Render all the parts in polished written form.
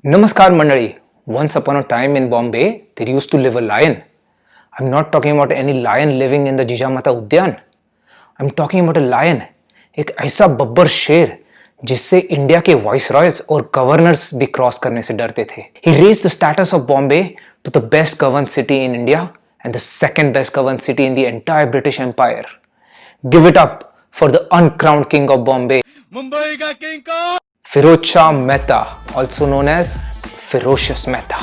Namaskar Mandali. Once upon a time in Bombay, there used to live a lion. I'm not talking about any lion living in the Jijamata Udyan. I'm talking about a lion, एक ऐसा बब्बर शेर जिससे India के viceroys और governors भी cross करने से डरते थे. He raised the status of Bombay to the best governed city in India and the second best governed city in the entire British Empire. Give it up for the uncrowned king of Bombay, Mumbai ka king Kong, Firoz Shah Mehta, also known as Ferocious Mehta.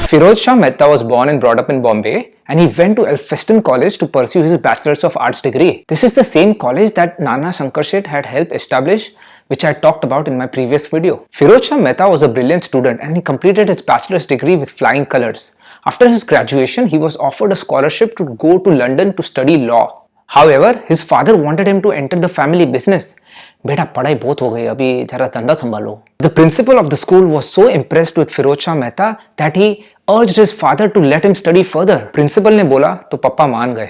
Firoz Shah Mehta was born and brought up in Bombay, and he went to Elphinstone College to pursue his Bachelor's of Arts degree. This is the same college that Nana Shankar Sheth had helped establish, which I talked about in my previous video. Firoz Shah Mehta was a brilliant student and he completed his bachelor's degree with flying colors. After his graduation, he was offered a scholarship to go to London to study law. However, his father wanted him to enter the family business. बेटा पढ़ाई बहुत हो गई, अभी जरा धंधा संभालो. The principal of the school was so impressed with Firoz Shah Mehta that he urged his father to let him study further. Principal ने बोला तो पापा मान गए.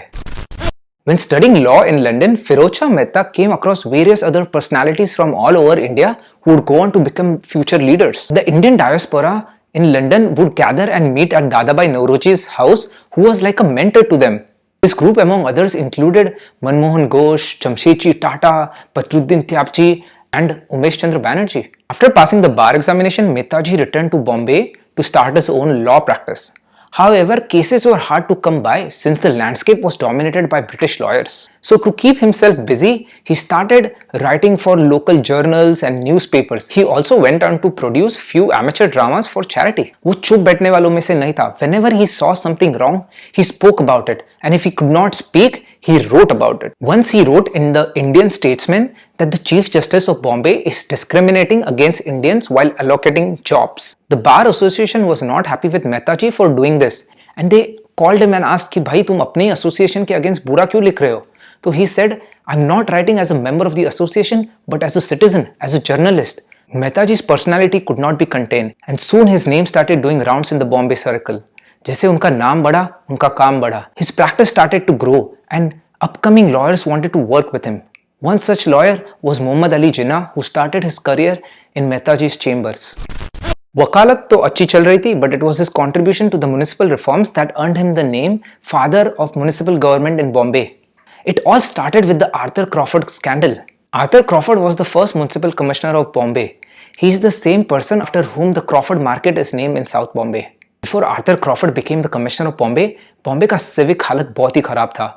When studying law in London, Firoz Shah Mehta came across various other personalities from all over India who would go on to become future leaders. The Indian diaspora in London would gather and meet at Dadabhai Nauroji's house, who was like a mentor to them. This group, among others, included Manmohan Ghosh, Jamshedji Tata, Badruddin Tyabji, and Umesh Chandra Banerjee. After passing the bar examination, Mehtaji returned to Bombay to start his own law practice. However, cases were hard to come by since the landscape was dominated by British lawyers. So to keep himself busy, he started writing for local journals and newspapers. He also went on to produce few amateur dramas for charity. वो चुप बैठने वालों में से नहीं था. Whenever he saw something wrong, he spoke about it. And if he could not speak, he wrote about it. Once he wrote in the Indian Statesman that the Chief Justice of Bombay is discriminating against Indians while allocating jobs. The Bar Association was not happy with Mehtaji for doing this, and they called him and asked कि भाई तुम अपने association के against बुरा क्यों लिख रहे हो? So he said, I'm not writing as a member of the association, but as a citizen, as a journalist. Mehtaji's personality could not be contained, and soon his name started doing rounds in the Bombay circle. जैसे उनका नाम बढ़ा, उनका काम बढ़ा. His practice started to grow, and upcoming lawyers wanted to work with him. One such lawyer was Muhammad Ali Jinnah, who started his career in Mehtaji's chambers. वकालत तो अच्छी चल रही थी, but it was his contribution to the municipal reforms that earned him the name Father of Municipal Government in Bombay. It all started with the Arthur Crawford scandal. Arthur Crawford was the first municipal commissioner of Bombay. He is the same person after whom the Crawford Market is named in South Bombay. Before Arthur Crawford became the commissioner of Bombay, Bombay का civic हालत बहुत ही खराब था.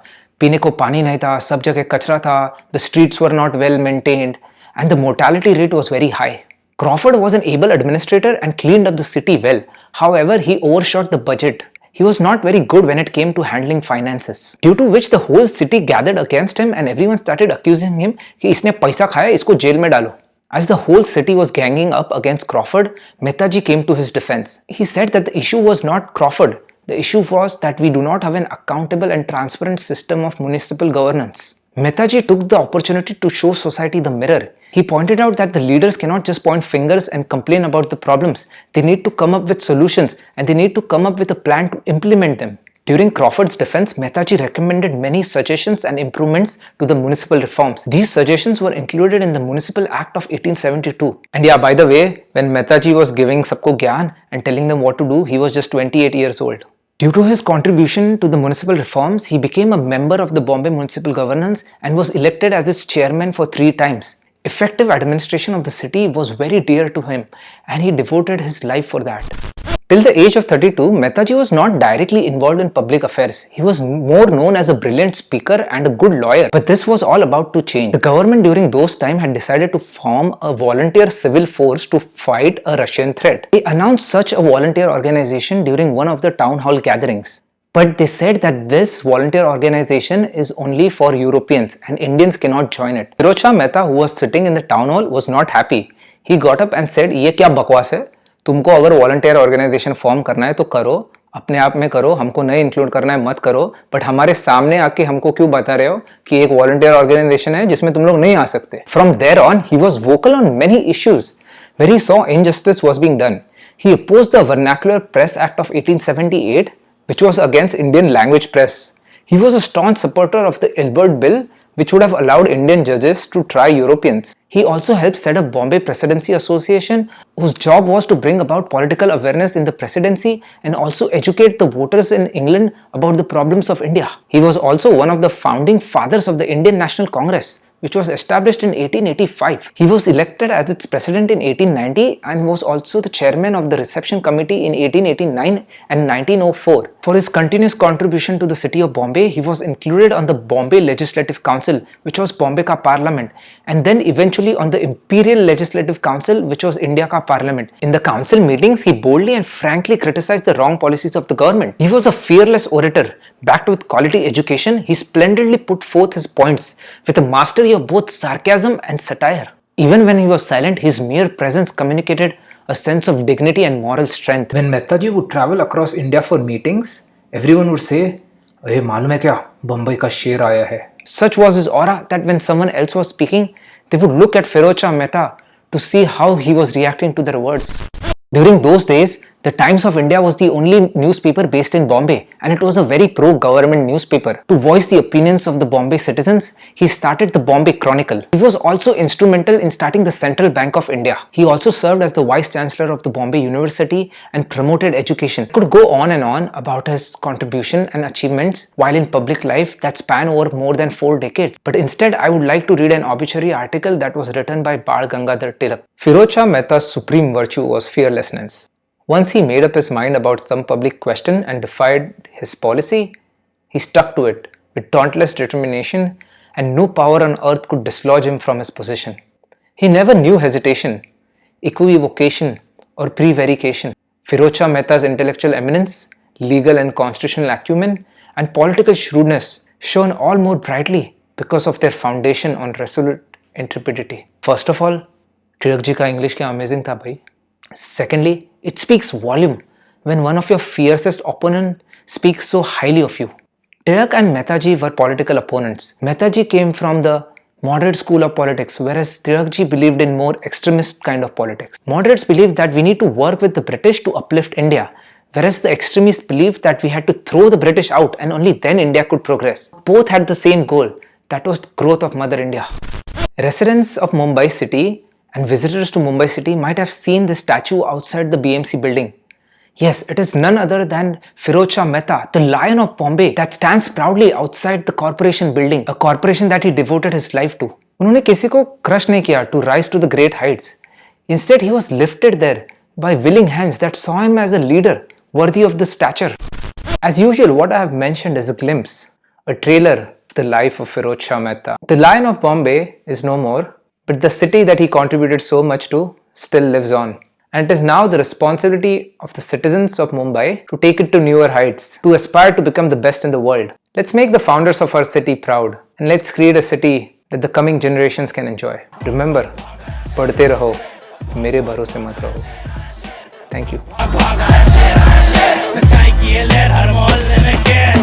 पीने को पानी नहीं था, सब जगह कचरा था, the streets were not well maintained, and the mortality rate was very high. Crawford was an able administrator and cleaned up the city well. However, he overshot the budget. He was not very good when it came to handling finances, due to which the whole city gathered against him and everyone started accusing him कि इसने पैसा खाया, इसको jail में डालो. As the whole city was ganging up against Crawford, Mehtaji came to his defense. He said that the issue was not Crawford. The issue was that we do not have an accountable and transparent system of municipal governance. Mehtaji took the opportunity to show society the mirror. He pointed out that the leaders cannot just point fingers and complain about the problems. They need to come up with solutions and they need to come up with a plan to implement them. During Crawford's defense, Mehtaji recommended many suggestions and improvements to the municipal reforms. These suggestions were included in the Municipal Act of 1872. And yeah, by the way, when Mehtaji was giving sabko gyan and telling them what to do, he was just 28 years old. Due to his contribution to the municipal reforms, he became a member of the Bombay Municipal Governance and was elected as its chairman for 3 times. Effective administration of the city was very dear to him and he devoted his life for that. Till the age of 32, Mehtaji was not directly involved in public affairs. He was more known as a brilliant speaker and a good lawyer. But this was all about to change. The government during those times had decided to form a volunteer civil force to fight a Russian threat. They announced such a volunteer organization during one of the town hall gatherings. But they said that this volunteer organization is only for Europeans and Indians cannot join it. Firoz Shah Mehta, who was sitting in the town hall, was not happy. He got up and said, ये क्या बकवास है? तुमको अगर volunteer organisation form करना है तो करो, अपने आप में करो, हमको नहीं इंक्लूड करना है मत करो, बट हमारे सामने आके हमको क्यों बता रहे हो कि एक वॉलंटियर ऑर्गेनाइजेशन है जिसमें तुम लोग नहीं आ सकते. From there on, he was vocal on many issues where he saw injustice was being done. He opposed the Vernacular Press Act of 1878, which was against Indian language press. He was a staunch supporter of the Ilbert Bill, which would have allowed Indian judges to try Europeans. He also helped set up Bombay Presidency Association, whose job was to bring about political awareness in the presidency and also educate the voters in England about the problems of India. He was also one of the founding fathers of the Indian National Congress, which was established in 1885. He was elected as its president in 1890 and was also the chairman of the reception committee in 1889 and 1904. For his continuous contribution to the city of Bombay, he was included on the Bombay Legislative Council, which was Bombay ka Parliament, and then eventually on the Imperial Legislative Council, which was India ka Parliament. In the council meetings, he boldly and frankly criticized the wrong policies of the government. He was a fearless orator. Backed with quality education, he splendidly put forth his points with a mastery of both sarcasm and satire. Even when he was silent, his mere presence communicated a sense of dignity and moral strength. When Mehtaji would travel across India for meetings, everyone would say, "Arey, मालूम है क्या? Bombay का शेर आया है." Such was his aura that when someone else was speaking, they would look at Firoz Shah Mehta to see how he was reacting to their words. During those days, the Times of India was the only newspaper based in Bombay, and it was a very pro-government newspaper. To voice the opinions of the Bombay citizens, he started the Bombay Chronicle. He was also instrumental in starting the Central Bank of India. He also served as the Vice Chancellor of the Bombay University and promoted education. I could go on and on about his contribution and achievements while in public life that span over more than 4 decades. But instead, I would like to read an obituary article that was written by Bal Gangadhar Tilak. Firoz Shah Mehta's supreme virtue was fearlessness. Once he made up his mind about some public question and defied his policy, he stuck to it with dauntless determination, and no power on earth could dislodge him from his position. He never knew hesitation, equivocation, or prevarication. Firoz Shah Mehta's intellectual eminence, legal and constitutional acumen, and political shrewdness shone all more brightly because of their foundation on resolute intrepidity. First of all, Tilak ji ka English क्या amazing था भाई. Secondly, it speaks volume when one of your fiercest opponent speaks so highly of you. Tilak and Mehtaji were political opponents. Mehtaji came from the moderate school of politics, whereas Tilakji believed in more extremist kind of politics. Moderates believed that we need to work with the British to uplift India, whereas the extremists believed that we had to throw the British out and only then India could progress. Both had the same goal, that was the growth of Mother India. Residents of Mumbai city and visitors to Mumbai city might have seen this statue outside the BMC building. Yes, it is none other than Firoz Shah Mehta, the Lion of Bombay, that stands proudly outside the corporation building, a corporation that he devoted his life to. उन्होंने किसी को crush नहीं किया to rise to the great heights. Instead, he was lifted there by willing hands that saw him as a leader worthy of the stature. As usual, what I have mentioned is a glimpse, a trailer of the life of Firoz Shah Mehta. The Lion of Bombay is no more, but the city that he contributed so much to still lives on. And it is now the responsibility of the citizens of Mumbai to take it to newer heights, to aspire to become the best in the world. Let's make the founders of our city proud, and let's create a city that the coming generations can enjoy. Remember, पढ़ते रहो, मेरे भरोसे मत रहो. Thank you.